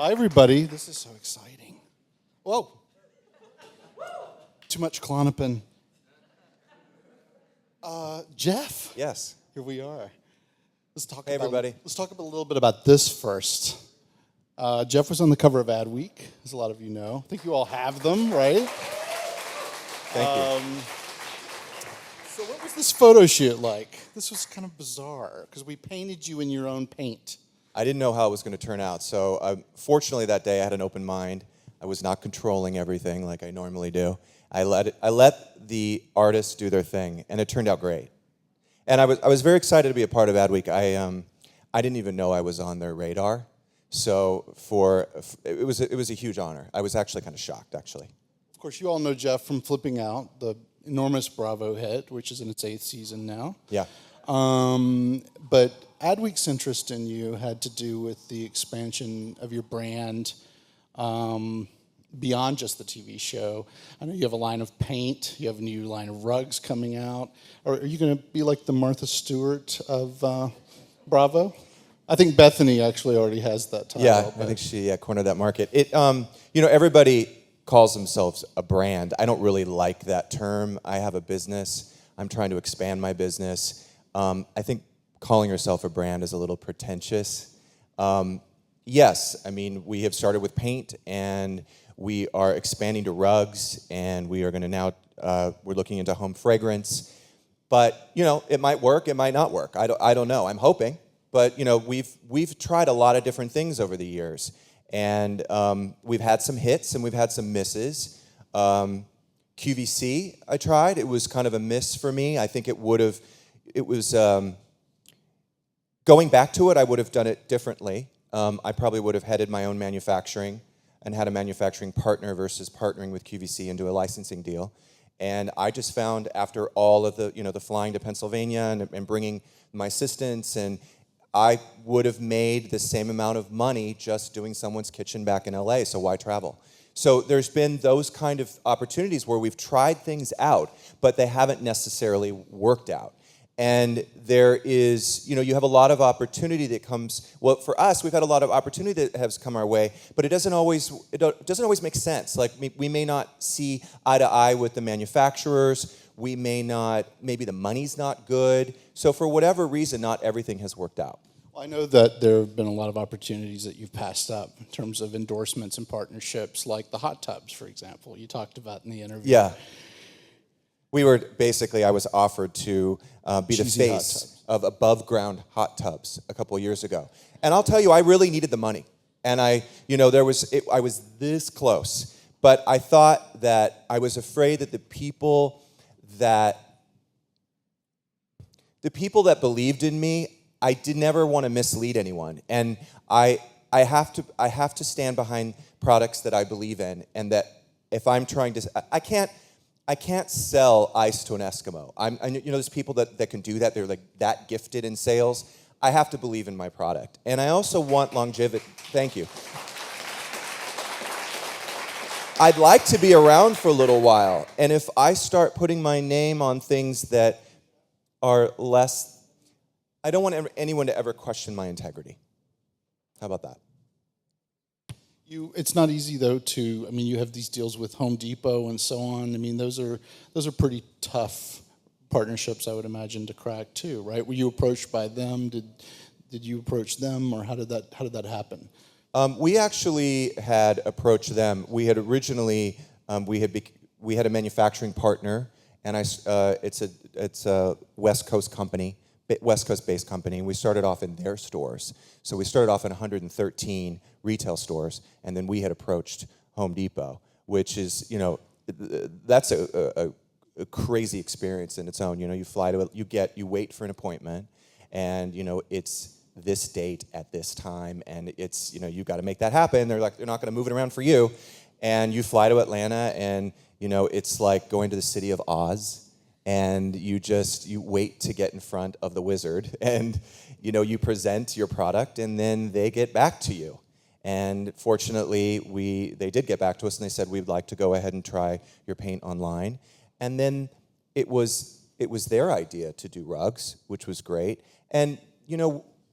Hi, everybody. This is so exciting. Whoa. Too much Klonopin. Jeff, Yes. here we are. Let's talk Hey, about, everybody. Let's talk a little bit about this first. Jeff was on the cover of Adweek, as a lot of you know. I think you all have them, right? Thank you. So what was this photo shoot like? This was kind of bizarre, because we painted you in your own paint. I didn't know how it was going to turn out, so fortunately that day I had an open mind. I was not controlling everything like I normally do. I let the artists do their thing, and it turned out great. And I was very excited to be a part of Adweek. I didn't even know I was on their radar, so it was a huge honor. I was actually kind of shocked, actually. Of course, you all know Jeff from Flipping Out, the enormous Bravo hit, which is in its 8th season now. Yeah. But Adweek's interest in you had to do with the expansion of your brand beyond just the TV show. I know you have a line of paint. You have a new line of rugs coming out. Or are you going to be like the Martha Stewart of Bravo? I think Bethany actually already has that title. Yeah, I think she cornered that market. Everybody calls themselves a brand. I don't really like that term. I have a business. I'm trying to expand my business. I think calling yourself a brand is a little pretentious. Yes, I mean, we have started with paint, and we are expanding to rugs, and we are going to now, we're looking into home fragrance. But, it might work, it might not work. I don't know. I'm hoping. But, we've tried a lot of different things over the years. And we've had some hits, and we've had some misses. QVC, I tried. It was kind of a miss for me. I think going back to it, I would have done it differently. I probably would have headed my own manufacturing and had a manufacturing partner versus partnering with QVC into a licensing deal. And I just found after all of the flying to Pennsylvania and bringing my assistants, and I would have made the same amount of money just doing someone's kitchen back in LA, so why travel? So there's been those kind of opportunities where we've tried things out, but they haven't necessarily worked out. And there is, you have a lot of opportunity that comes, well, for us, we've had a lot of opportunity that has come our way, but it doesn't always make sense. Like, we may not see eye to eye with the manufacturers, we may not, maybe the money's not good, so for whatever reason, not everything has worked out. Well, I know that there have been a lot of opportunities that you've passed up in terms of endorsements and partnerships, like the hot tubs, for example, you talked about in the interview. Yeah. I was offered to be the face of above ground hot tubs a couple of years ago. And I'll tell you, I really needed the money. And I was this close. But I thought that I was afraid that the people that believed in me, I did never want to mislead anyone. And I have to stand behind products that I believe in, and that if I'm trying to, I can't sell ice to an Eskimo. There's people that can do that. They're like that gifted in sales. I have to believe in my product. And I also want longevity. Thank you. I'd like to be around for a little while. And if I start putting my name on things that are less, I don't want anyone to ever question my integrity. How about that? It's not easy though you have these deals with Home Depot and so on. I mean, those are pretty tough partnerships, I would imagine, to crack too, right? Were you approached by them? Did you approach them, or how did that happen? We actually had approached them. We had originally we had a manufacturing partner, and it's a West Coast company. West Coast-based company, and we started off in their stores. So we started off in 113 retail stores, and then we had approached Home Depot, which is, that's a crazy experience in its own. You fly to you wait for an appointment, and it's this date at this time, and it's you got to make that happen. They're not going to move it around for you, and you fly to Atlanta, and it's like going to the city of Oz. And you wait to get in front of the wizard, and you present your product, and then they get back to you. And fortunately, they did get back to us, and they said, we'd like to go ahead and try your paint online. And then it was their idea to do rugs, which was great. And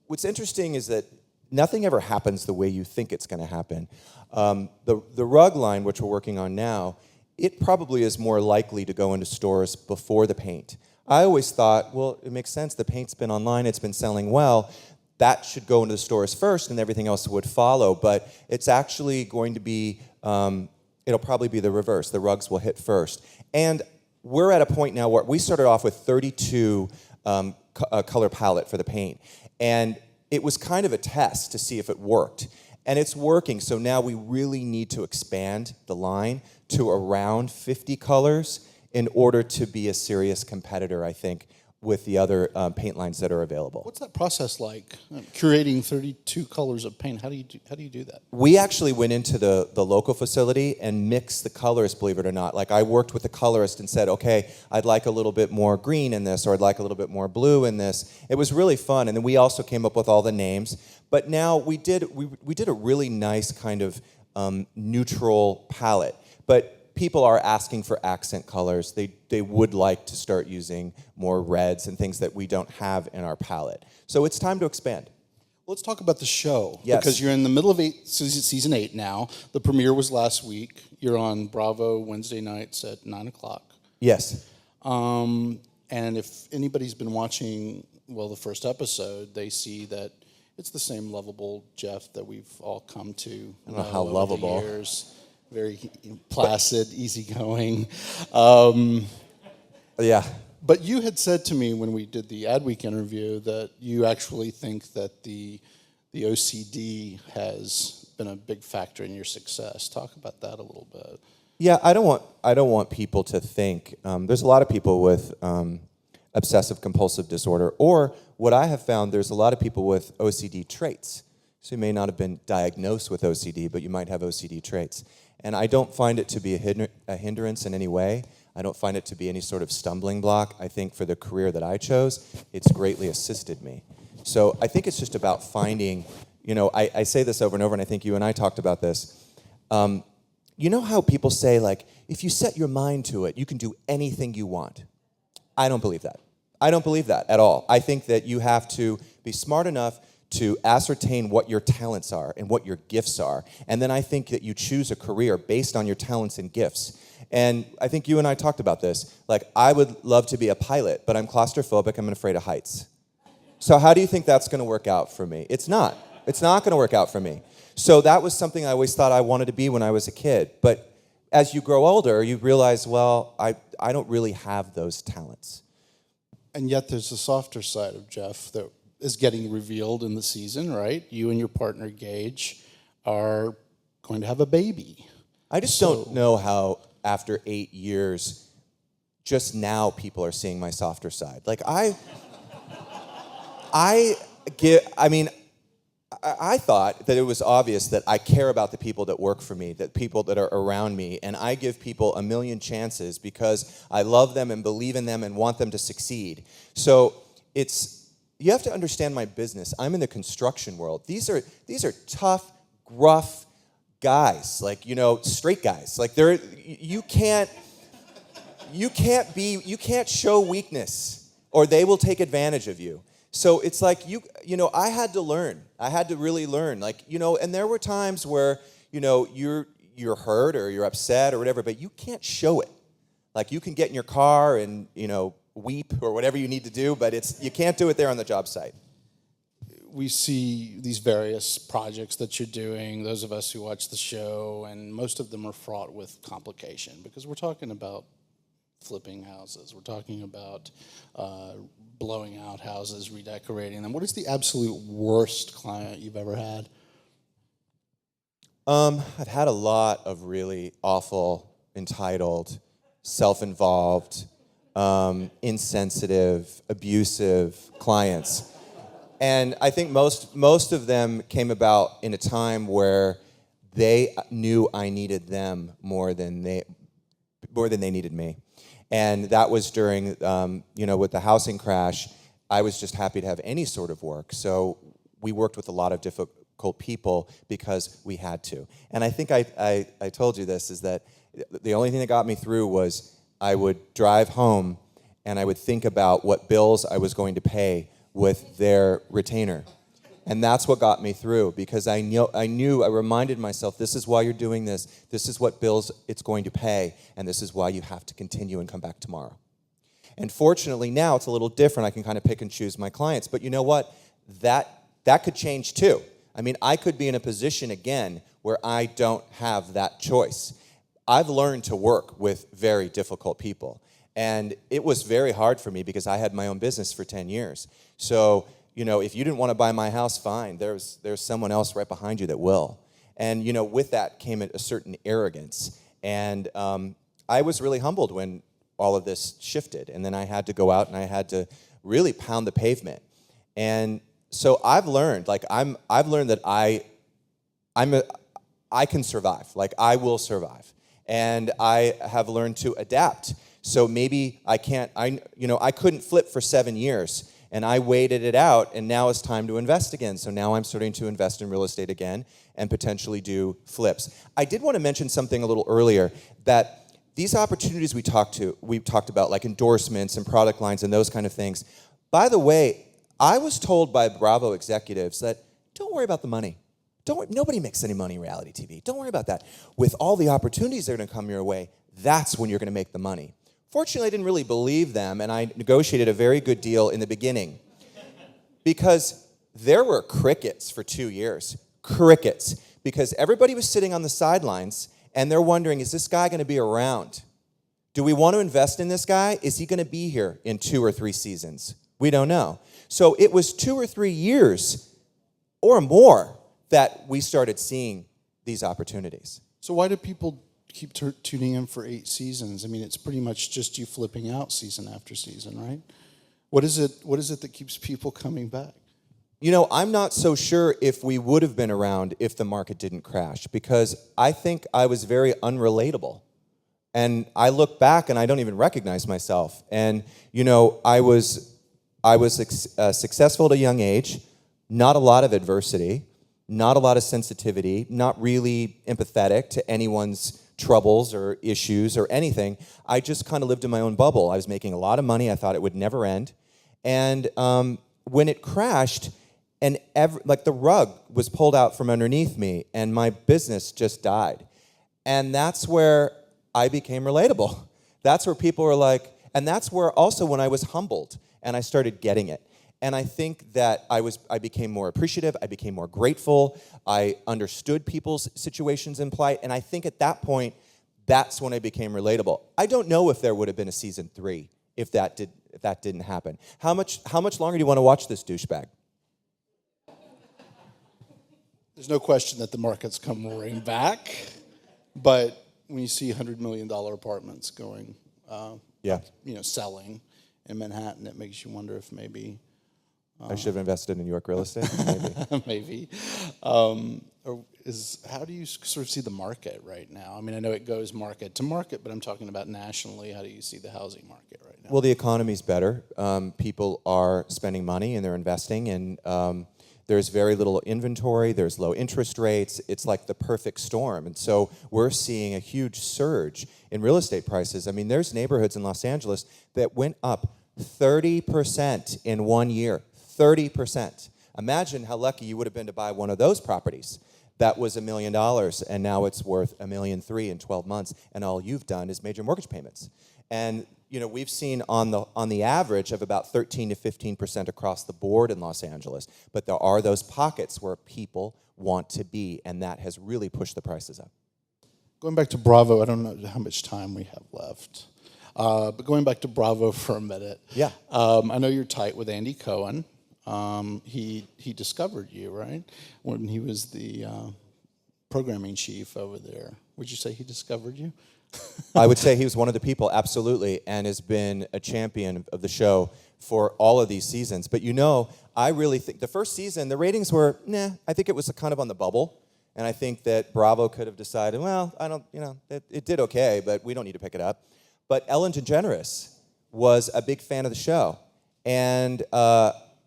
what's interesting is that nothing ever happens the way you think it's going to happen. The rug line, which we're working on now, it probably is more likely to go into stores before the paint. I always thought, well, it makes sense. The paint's been online. It's been selling well. That should go into the stores first, and everything else would follow. But it's actually going to be, it'll probably be the reverse. The rugs will hit first. And we're at a point now where we started off with 32 color palette for the paint. And it was kind of a test to see if it worked. And it's working, so now we really need to expand the line to around 50 colors in order to be a serious competitor, I think, with the other paint lines that are available. What's that process like? Curating 32 colors of paint. How do you do that? We actually went into the local facility and mixed the colors, believe it or not. Like, I worked with the colorist and said, okay, I'd like a little bit more green in this, or I'd like a little bit more blue in this. It was really fun, and then we also came up with all the names. But now we did a really nice kind of neutral palette. But people are asking for accent colors. They would like to start using more reds and things that we don't have in our palette. So it's time to expand. Let's talk about the show. Yes. Because you're in the middle of season 8 now. The premiere was last week. You're on Bravo Wednesday nights at 9 o'clock. Yes. And if anybody's been watching, well, the first episode, they see that it's the same lovable Jeff that we've all come to I don't know how over lovable. the years. Very placid, easygoing. Yeah. But you had said to me when we did the Adweek interview that you actually think that the OCD has been a big factor in your success. Talk about that a little bit. Yeah, I don't want people to think. There's a lot of people with obsessive compulsive disorder, or what I have found, there's a lot of people with OCD traits. So you may not have been diagnosed with OCD, but you might have OCD traits. And I don't find it to be a hindrance in any way. I don't find it to be any sort of stumbling block. I think for the career that I chose, it's greatly assisted me. So I think it's just about finding, I say this over and over, and I think you and I talked about this. You know how people say, like, if you set your mind to it, you can do anything you want? I don't believe that. I don't believe that at all. I think that you have to be smart enough to ascertain what your talents are and what your gifts are. And then I think that you choose a career based on your talents and gifts. And I think you and I talked about this. Like, I would love to be a pilot, but I'm claustrophobic, I'm afraid of heights. So how do you think that's going to work out for me? It's not. It's not going to work out for me. So that was something I always thought I wanted to be when I was a kid. But as you grow older, you realize, well, I don't really have those talents. And yet there's a softer side of Jeff that is getting revealed in the season, right? You and your partner, Gage, are going to have a baby. I just don't know how, after 8 years, just now people are seeing my softer side. Like, I thought that it was obvious that I care about the people that work for me, that people that are around me, and I give people a million chances because I love them and believe in them and want them to succeed. So you have to understand my business. I'm in the construction world. These are tough, gruff guys, like, straight guys. Like, you can't show weakness, or they will take advantage of you. So it's like, I had to learn. I had to really learn. Like, and there were times where, you're hurt or you're upset or whatever, but you can't show it. Like, you can get in your car and, weep or whatever you need to do, but you can't do it there on the job site. We see these various projects that you're doing, those of us who watch the show, and most of them are fraught with complication because we're talking about flipping houses. We're talking about blowing out houses, redecorating them. What is the absolute worst client you've ever had? I've had a lot of really awful, entitled, self-involved, insensitive, abusive clients. And I think most of them came about in a time where they knew I needed them more than they needed me. And that was during, with the housing crash, I was just happy to have any sort of work. So we worked with a lot of difficult people because we had to. And I think I told you this, is that the only thing that got me through was I would drive home and I would think about what bills I was going to pay with their retainer. And that's what got me through, because I reminded myself, this is why you're doing this. This is what bills it's going to pay. And this is why you have to continue and come back tomorrow. And fortunately now it's a little different. I can kind of pick and choose my clients. But you know what? That could change too. I mean, I could be in a position again where I don't have that choice. I've learned to work with very difficult people. And it was very hard for me because I had my own business for 10 years. So, if you didn't want to buy my house, fine. There's someone else right behind you that will. And, with that came a certain arrogance. And I was really humbled when all of this shifted. And then I had to go out and I had to really pound the pavement. And so I've learned that I can survive. Like, I will survive. And I have learned to adapt. So maybe I couldn't flip for 7 years. And I waited it out, and now it's time to invest again. So now I'm starting to invest in real estate again and potentially do flips. I did want to mention something a little earlier, that these opportunities we talked about, like endorsements and product lines and those kind of things. By the way, I was told by Bravo executives that don't worry about the money. Nobody makes any money in reality TV. Don't worry about that. With all the opportunities that are going to come your way, that's when you're going to make the money. Fortunately, I didn't really believe them, and I negotiated a very good deal in the beginning because there were crickets for 2 years. Crickets. Because everybody was sitting on the sidelines, and they're wondering, is this guy going to be around? Do we want to invest in this guy? Is he going to be here in 2 or 3 seasons? We don't know. So it was 2 or 3 years or more that we started seeing these opportunities. So why do people keep tuning in for 8 seasons? I mean, it's pretty much just you flipping out season after season, right? What is it that keeps people coming back? I'm not so sure if we would have been around if the market didn't crash, because I think I was very unrelatable. And I look back and I don't even recognize myself. And, I was successful at a young age, not a lot of adversity, not a lot of sensitivity, not really empathetic to anyone's troubles or issues or anything. I just kind of lived in my own bubble. I was making a lot of money. I thought it would never end. And when it crashed, and the rug was pulled out from underneath me, and my business just died. And that's where I became relatable. That's where people were like, and that's where also when I was humbled and I started getting it. And I think that I became more appreciative, I became more grateful, I understood people's situations and plight, and I think at that point, that's when I became relatable. I don't know if there would have been a season 3 if that didn't happen. How much longer do you want to watch this douchebag? There's no question that the market's come roaring back, but when you see $100 million apartments going, selling in Manhattan, it makes you wonder if maybe I should have invested in New York real estate, maybe. maybe. How do you sort of see the market right now? I mean, I know it goes market to market, but I'm talking about nationally. How do you see the housing market right now? Well, the economy's better. People are spending money and they're investing, and there's very little inventory. There's low interest rates. It's like the perfect storm. And so we're seeing a huge surge in real estate prices. I mean, there's neighborhoods in Los Angeles that went up 30% in 1 year. 30%. Imagine how lucky you would have been to buy one of those properties. That was $1 million, and now it's worth $1.3 million in 12 months, and all you've done is made your mortgage payments. And we've seen on the average of about 13 to 15% across the board in Los Angeles, but there are those pockets where people want to be, and that has really pushed the prices up. Going back to Bravo, I don't know how much time we have left, but going back to Bravo for a minute. Yeah. I know you're tight with Andy Cohen. He discovered you, right? When he was the programming chief over there. Would you say he discovered you? I would say he was one of the people, absolutely, and has been a champion of the show for all of these seasons. But I really think the first season, the ratings were, I think it was kind of on the bubble. And I think that Bravo could have decided, well, it did okay, but we don't need to pick it up. But Ellen DeGeneres was a big fan of the show. And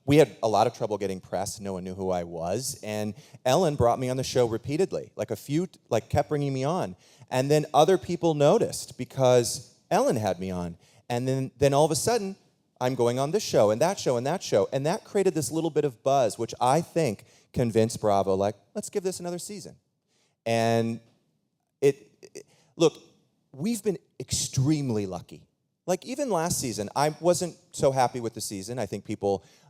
we had a lot of trouble getting press. No one knew who I was. And Ellen brought me on the show repeatedly, kept bringing me on. And then other people noticed because Ellen had me on. And then all of a sudden, I'm going on this show and that show and that show. And that created this little bit of buzz, which I think convinced Bravo, like, let's give this another season. And look, we've been extremely lucky. Like, even last season, I wasn't so happy with the season. I think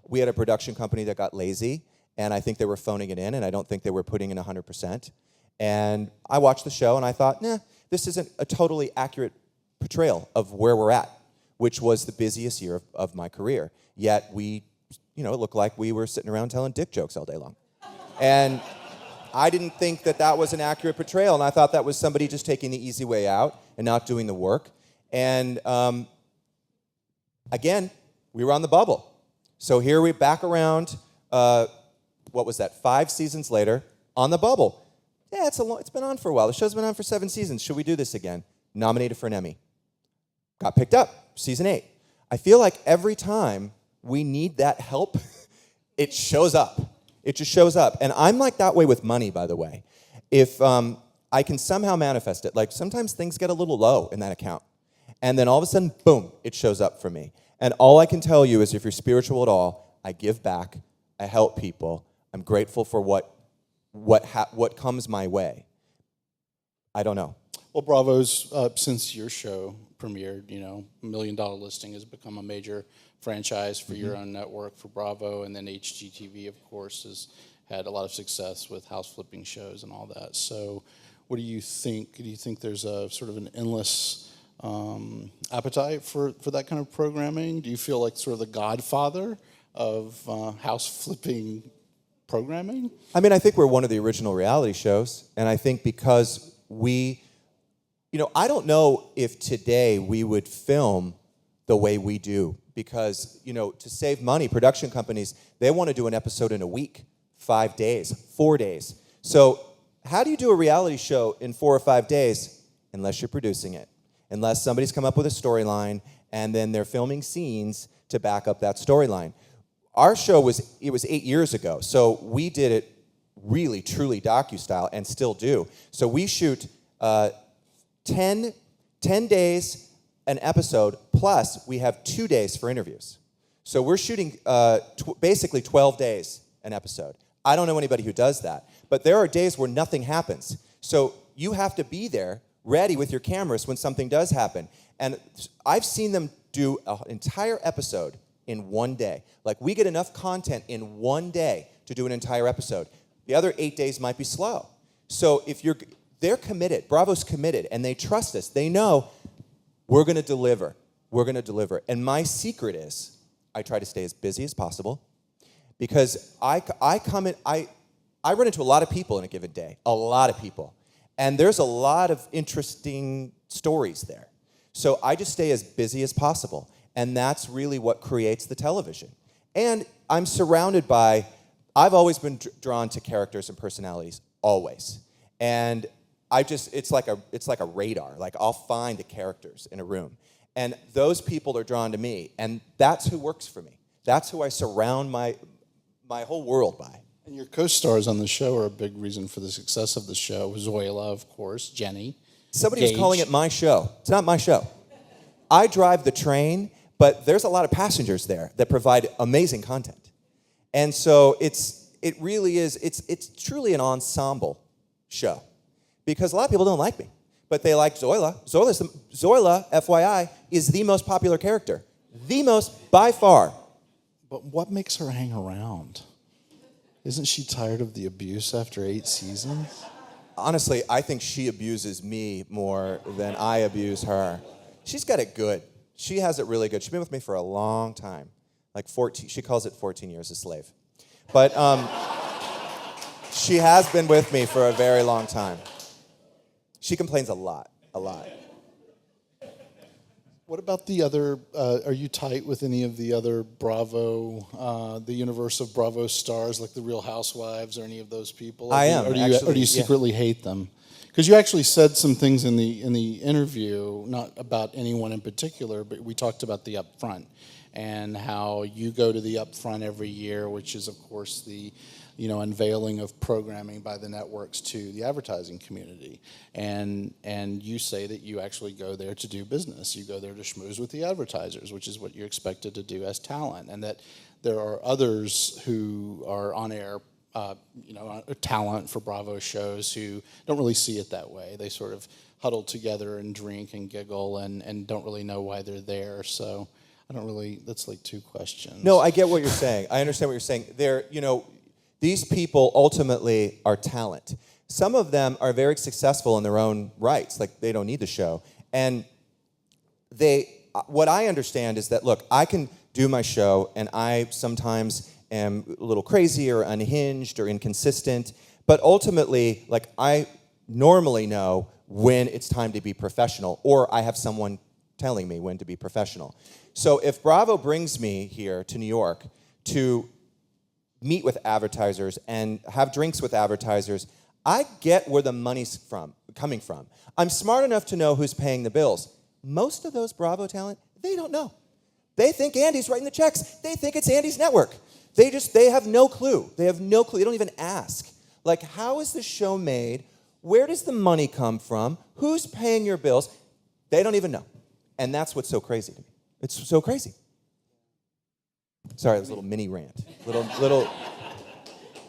we had a production company that got lazy, and I think they were phoning it in, and I don't think they were putting in 100%. And I watched the show, and I thought, this isn't a totally accurate portrayal of where we're at, which was the busiest year of my career. Yet it looked like we were sitting around telling dick jokes all day long. And I didn't think that was an accurate portrayal, and I thought that was somebody just taking the easy way out and not doing the work. And again, we were on the bubble. So here we're back around, 5 seasons later, on the bubble. Yeah, it's been on for a while. The show's been on for 7 seasons. Should we do this again? Nominated for an Emmy. Got picked up, season 8. I feel like every time we need that help, it shows up. It just shows up. And I'm like that way with money, by the way. If I can somehow manifest it, like sometimes things get a little low in that account. And then all of a sudden, boom, it shows up for me. And all I can tell you is if you're spiritual at all, I give back, I help people, I'm grateful for what comes my way. I don't know. Well, Bravo's, since your show premiered, $1 Million Listing has become a major franchise for your own network, for Bravo, and then HGTV, of course, has had a lot of success with house flipping shows and all that. So what do you think? Do you think there's a sort of an endless appetite for that kind of programming? Do you feel like sort of the godfather of house flipping programming? I mean, I think we're one of the original reality shows, and I think because I don't know if today we would film the way we do, because, to save money, production companies, they want to do an episode in a week, 5 days, 4 days. So how do you do a reality show in 4 or 5 days unless you're producing it? Unless somebody's come up with a storyline and then they're filming scenes to back up that storyline. Our show was 8 years ago, so we did it really, truly docu-style and still do. So we shoot 10 days an episode, plus we have 2 days for interviews. So we're shooting basically 12 days an episode. I don't know anybody who does that, but there are days where nothing happens. So you have to be there, ready with your cameras when something does happen. And I've seen them do an entire episode in 1 day. Like, we get enough content in 1 day to do an entire episode. The other 8 days might be slow. So they're committed. Bravo's committed, and they trust us. They know we're going to deliver. We're going to deliver. And my secret is I try to stay as busy as possible, because I run into a lot of people in a given day, a lot of people. And there's a lot of interesting stories there. So I just stay as busy as possible. And that's really what creates the television. And I'm surrounded by, I've always been drawn to characters and personalities, always. And it's like a radar. Like, I'll find the characters in a room. And those people are drawn to me. And that's who works for me. That's who I surround my whole world by. And your co-stars on the show are a big reason for the success of the show. Zoila, of course, Jenny. Somebody Gage. was calling it my show. It's not my show. I drive the train, but there's a lot of passengers there that provide amazing content. And so it really is, it's truly an ensemble show. Because a lot of people don't like me, but they like Zoila. Zoila, FYI, is the most popular character. The most, by far. But what makes her hang around? Isn't she tired of the abuse after 8 seasons? Honestly, I think she abuses me more than I abuse her. She's got it good. She has it really good. She's been with me for a long time. Like 14, she calls it 14 years a slave. But she has been with me for a very long time. She complains a lot. What about the other, are you tight with any of the other Bravo, the universe of Bravo stars, like the Real Housewives or any of those people? I am. Or do you secretly hate them? Because you actually said some things in the interview, not about anyone in particular, but we talked about the upfront and how you go to the upfront every year, which is of course the unveiling of programming by the networks to the advertising community. And you say that you actually go there to do business. You go there to schmooze with the advertisers, which is what you're expected to do as talent. And that there are others who are on air, talent for Bravo shows who don't really see it that way. They sort of huddle together and drink and giggle and don't really know why they're there. So I don't really, that's like two questions. No, I get what you're saying. I understand what you're saying. These people ultimately are talent. Some of them are very successful in their own rights, like they don't need the show. And what I understand is that, look, I can do my show, and I sometimes am a little crazy or unhinged or inconsistent, but ultimately, like, I normally know when it's time to be professional, or I have someone telling me when to be professional. So if Bravo brings me here to New York to meet with advertisers and have drinks with advertisers, I get where the money's coming from. I'm smart enough to know who's paying the bills. Most of those Bravo talent, they don't know. They think Andy's writing the checks. They think it's Andy's network. They have no clue. They have no clue. They don't even ask. Like, how is the show made? Where does the money come from? Who's paying your bills? They don't even know. And that's what's so crazy to me. It's so crazy. Sorry, it was a little mini rant. Little,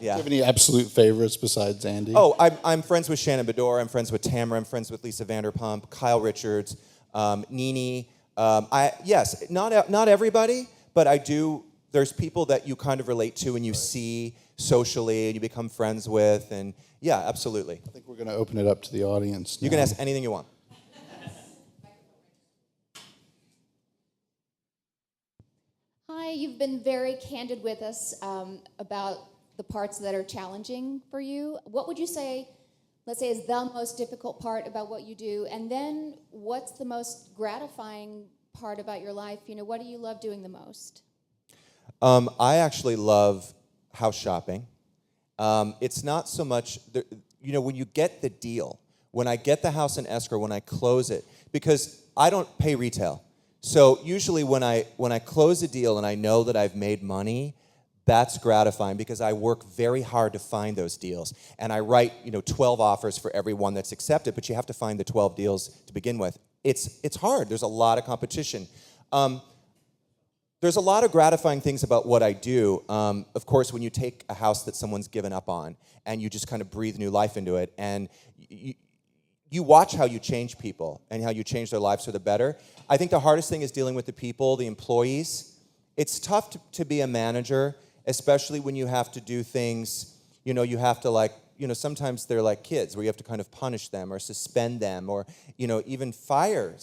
yeah. Do you have any absolute favorites besides Andy? Oh, I'm friends with Shannon Bedore. I'm friends with Tamara. I'm friends with Lisa Vanderpump, Kyle Richards, Nene. Yes, not everybody, but I do. There's people that you kind of relate to and you see socially and you become friends with, and yeah, absolutely. I think we're going to open it up to the audience now. You can ask anything you want. Hi, you've been very candid with us about the parts that are challenging for you. What would you say, let's say, is the most difficult part about what you do? And then what's the most gratifying part about your life? What do you love doing the most? I actually love house shopping. It's not so much, when you get the deal, when I get the house in escrow, when I close it, because I don't pay retail. So usually when I close a deal and I know that I've made money, that's gratifying because I work very hard to find those deals. And I write, 12 offers for every one that's accepted, but you have to find the 12 deals to begin with. It's hard. There's a lot of competition. There's a lot of gratifying things about what I do. Of course, when you take a house that someone's given up on and you just kind of breathe new life into it, and you watch how you change people and how you change their lives for the better. I think the hardest thing is dealing with the people, the employees. It's tough to be a manager, especially when you have to do things, you have to sometimes they're like kids where you have to kind of punish them or suspend them or, even fire.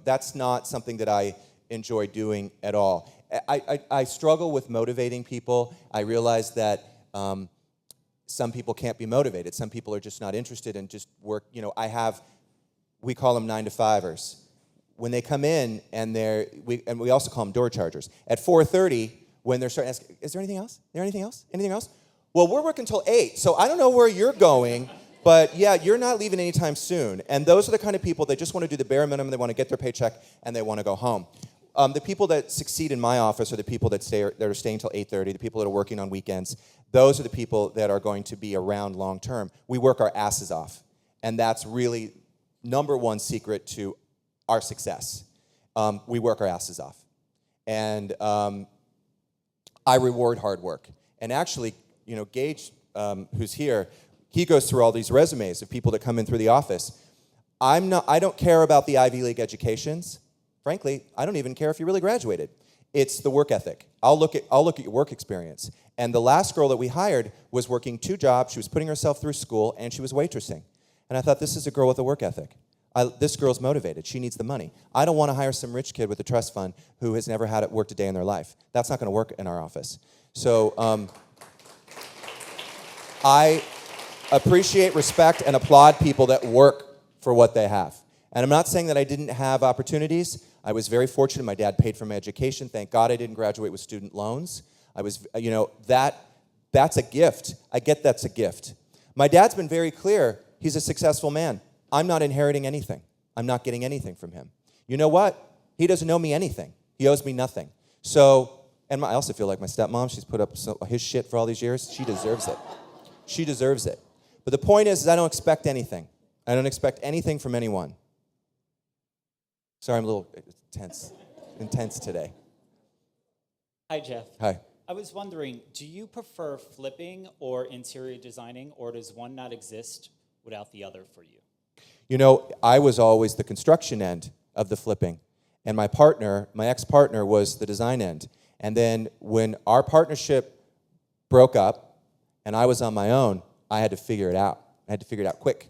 That's not something that I enjoy doing at all. I struggle with motivating people. I realize that some people can't be motivated. Some people are just not interested in just work. We call them 9-to-5ers. When they come in and we also call them door chargers. At 4:30, when they're starting to ask, is there anything else? Is there anything else? Anything else? Well, we're working till 8, so I don't know where you're going, but yeah, you're not leaving anytime soon. And those are the kind of people that just want to do the bare minimum. They want to get their paycheck and they want to go home. The people that succeed in my office are the people that are staying till 8:30, the people that are working on weekends. Those are the people that are going to be around long term. We work our asses off, and that's really number one secret to our success. We work our asses off. And I reward hard work. And actually, Gage, who's here, he goes through all these resumes of people that come in through the office. I don't care about the Ivy League educations. Frankly, I don't even care if you really graduated. It's the work ethic. I'll look at your work experience. And the last girl that we hired was working 2 jobs. She was putting herself through school, and she was waitressing. And I thought, this is a girl with a work ethic. This girl's motivated. She needs the money. I don't want to hire some rich kid with a trust fund who has never worked a day in their life. That's not going to work in our office. So I appreciate, respect, and applaud people that work for what they have. And I'm not saying that I didn't have opportunities. I was very fortunate. My dad paid for my education. Thank God I didn't graduate with student loans. I was, that's a gift. I get that's a gift. My dad's been very clear. He's a successful man. I'm not inheriting anything. I'm not getting anything from him. You know what? He doesn't owe me anything. He owes me nothing. So, and I also feel like my stepmom, she's put up his shit for all these years. She deserves it. She deserves it. But the point is I don't expect anything. I don't expect anything from anyone. Sorry, I'm a little intense today. Hi, Jeff. Hi. I was wondering, do you prefer flipping or interior designing, or does one not exist without the other for you? You know, I was always the construction end of the flipping, and my partner, my ex-partner, was the design end. And then when our partnership broke up and I was on my own, I had to figure it out. I had to figure it out quick.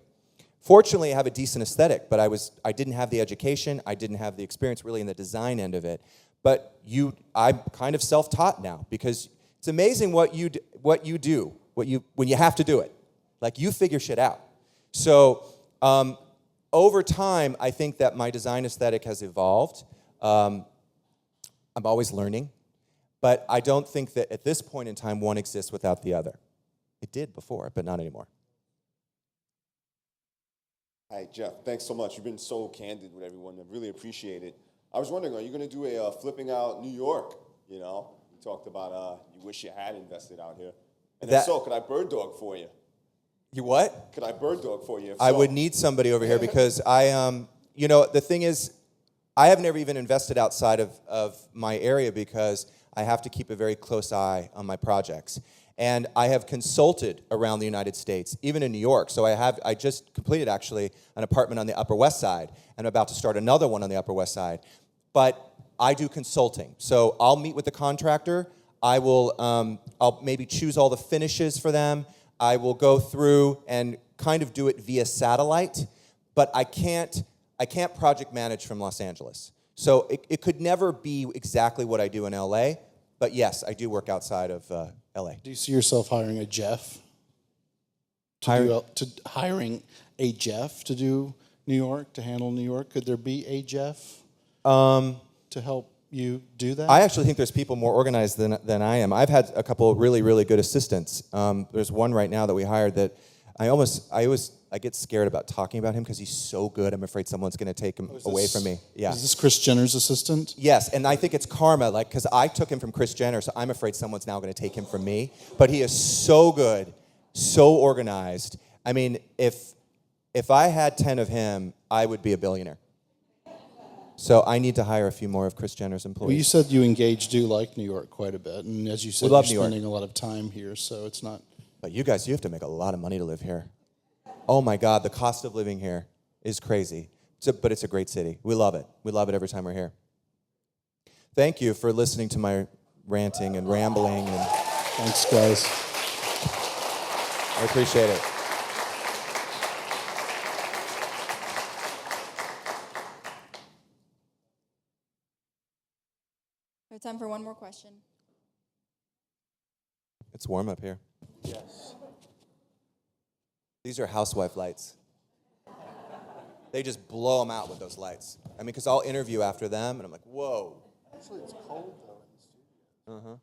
Fortunately, I have a decent aesthetic, but I didn't have the education, I didn't have the experience really in the design end of it. But I'm kind of self-taught now because it's amazing what you do when you have to do it. Like you figure shit out. So over time, I think that my design aesthetic has evolved. I'm always learning, but I don't think that at this point in time one exists without the other. It did before, but not anymore. Hi, Jeff. Thanks so much. You've been so candid with everyone. I really appreciate it. I was wondering, are you going to do a flipping out New York? You know, you talked about you wish you had invested out here. And if so, could I bird dog for you? You what? Could I bird dog for you? If I so? would need somebody over here because you know, the thing is, I have never even invested outside of my area because I have to keep a very close eye on my projects. And I have consulted around the United States, even in New York. So I just completed actually an apartment on the Upper West Side, and I'm about to start another one on the Upper West Side. But I do consulting. So I'll meet with the contractor. I'll maybe choose all the finishes for them. I will go through and kind of do it via satellite, but I can't project manage from Los Angeles. So it could never be exactly what I do in LA, but yes, I do work outside of LA. Do you see yourself hiring a Jeff? Hiring a Jeff to do New York, to handle New York? Could there be a Jeff to help you do that? I actually think there's people more organized than I am. I've had a couple of really, really good assistants. There's one right now that we hired that I get scared about talking about him because he's so good. I'm afraid someone's going to take him away from me. Yeah. Is this Kris Jenner's assistant? Yes, and I think it's karma, like, because I took him from Kris Jenner, so I'm afraid someone's now going to take him from me. But he is so good, so organized. I mean, if I had 10 of him, I would be a billionaire. So I need to hire a few more of Kris Jenner's employees. Well, you said you do like New York quite a bit, and as you said, love you're New York. spending a lot of time here, so it's not... But you guys, you have to make a lot of money to live here. Oh my God, the cost of living here is crazy. But it's a great city. We love it. We love it every time we're here. Thank you for listening to my ranting and rambling. And Thanks, guys. I appreciate it. We have time for one more question. It's warm up here. Yes. These are housewife lights. They just blow them out with those lights. I mean, because I'll interview after them, and I'm like, whoa. Actually, it's cold, though, in the studio. Uh-huh.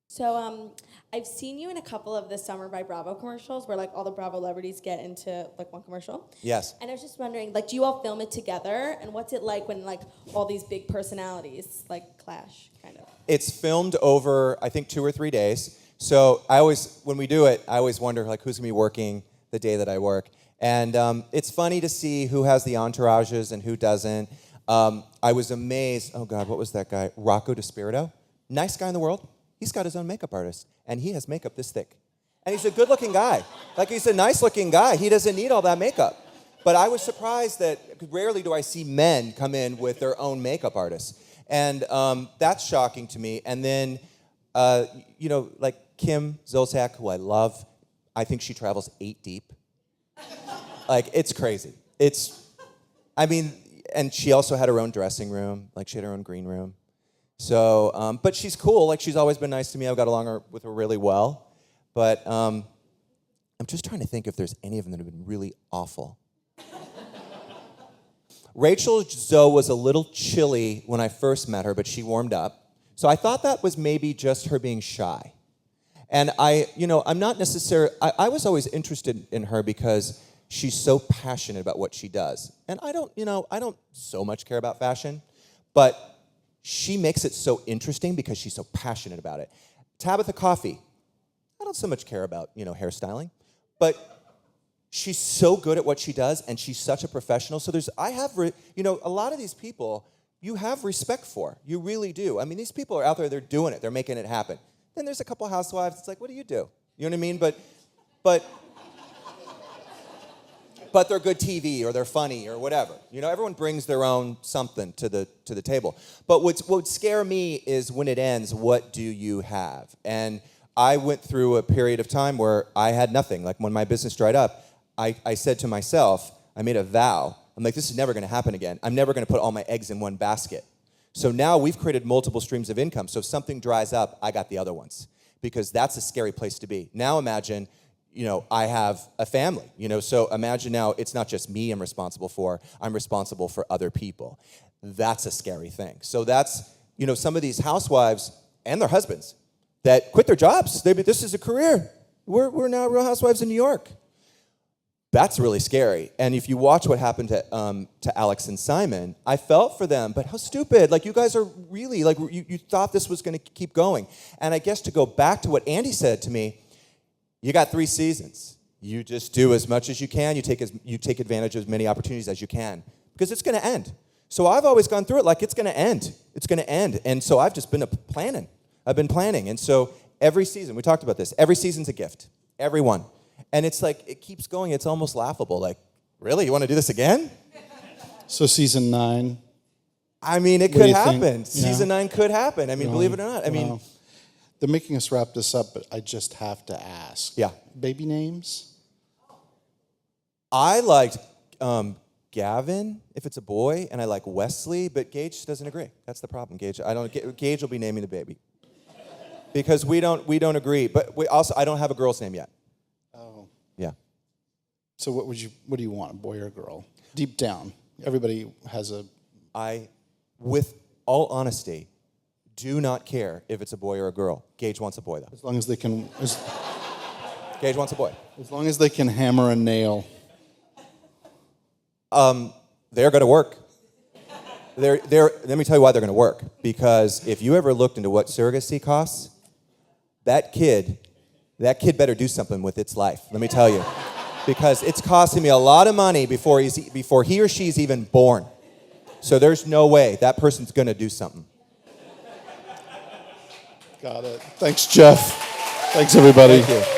So I've seen you in a couple of the Summer by Bravo commercials where like all the Bravo celebrities get into like one commercial. Yes. And I was just wondering, like, do you all film it together? And what's it like when like all these big personalities like clash, kind of? It's filmed over, I think, 2 or 3 days. So when we do it, I always wonder like who's gonna be working the day that I work. And it's funny to see who has the entourages and who doesn't. I was amazed. Oh God, what was that guy? Rocco DiSpirito. Nice guy in the world. He's got his own makeup artist, and he has makeup this thick. And he's a good-looking guy. Like, he's a nice-looking guy. He doesn't need all that makeup. But I was surprised that rarely do I see men come in with their own makeup artists. And that's shocking to me. And then, you know, like Kim Zolciak, who I love, I think she travels 8 deep. Like, it's crazy. And she also had her own dressing room. Like, she had her own green room. So, but she's cool. Like, she's always been nice to me. I've got along with her really well. But I'm just trying to think if there's any of them that have been really awful. Rachel Zoe was a little chilly when I first met her, but she warmed up. So I thought that was maybe just her being shy. And I'm not necessarily, I was always interested in her because She's so passionate about what she does. And I don't so much care about fashion, but she makes it so interesting because she's so passionate about it. Tabitha Coffee, I don't so much care about, hairstyling, but she's so good at what she does, and she's such a professional. So a lot of these people you have respect for. You really do. I mean, these people are out there, they're doing it, they're making it happen. Then there's a couple housewives, it's like, what do? You know what I mean? But they're good TV, or they're funny, or whatever. Everyone brings their own something to the table. But what would scare me is when it ends, what do you have? And I went through a period of time where I had nothing. Like when my business dried up, I said to myself, I made a vow. I'm like, this is never going to happen again. I'm never going to put all my eggs in one basket. So now we've created multiple streams of income. So if something dries up, I got the other ones. Because that's a scary place to be. Now imagine, I have a family. So imagine now it's not just me I'm responsible for other people. That's a scary thing. So that's, some of these housewives and their husbands that quit their jobs. This is a career. We're now Real Housewives in New York. That's really scary. And if you watch what happened to Alex and Simon, I felt for them, but how stupid. Like, you guys are really, like, you thought this was going to keep going. And I guess to go back to what Andy said to me, you got 3 seasons. You just do as much as you can. You take advantage of as many opportunities as you can, because it's going to end. So I've always gone through it like it's going to end. It's going to end. And so I've just been planning. I've been planning. And so every season, we talked about this, every season's a gift. Every one. And it's like, it keeps going. It's almost laughable. Like, really? You want to do this again? So season 9. I mean, it What do could you happen. think? Season 9 could happen. I mean, believe it or not. I mean, Wow. They're making us wrap this up, but I just have to ask. Yeah. Baby names? I liked Gavin, if it's a boy, and I like Wesley, but Gage doesn't agree. That's the problem, Gage. Gage will be naming the baby. Because we don't agree. But I don't have a girl's name yet. Oh. Yeah. So what do you want, a boy or a girl? Deep down, everybody has a... With all honesty, do not care if it's a boy or a girl. Gage wants a boy, though. As long as they can... Gage wants a boy. As long as they can hammer a nail. They're going to work. Let me tell you why they're going to work. Because if you ever looked into what surrogacy costs, that kid better do something with its life. Let me tell you. Because it's costing me a lot of money before he or she's even born. So there's no way that person's going to do something. Got it. Thanks, Jeff. Thanks, everybody. Thank you.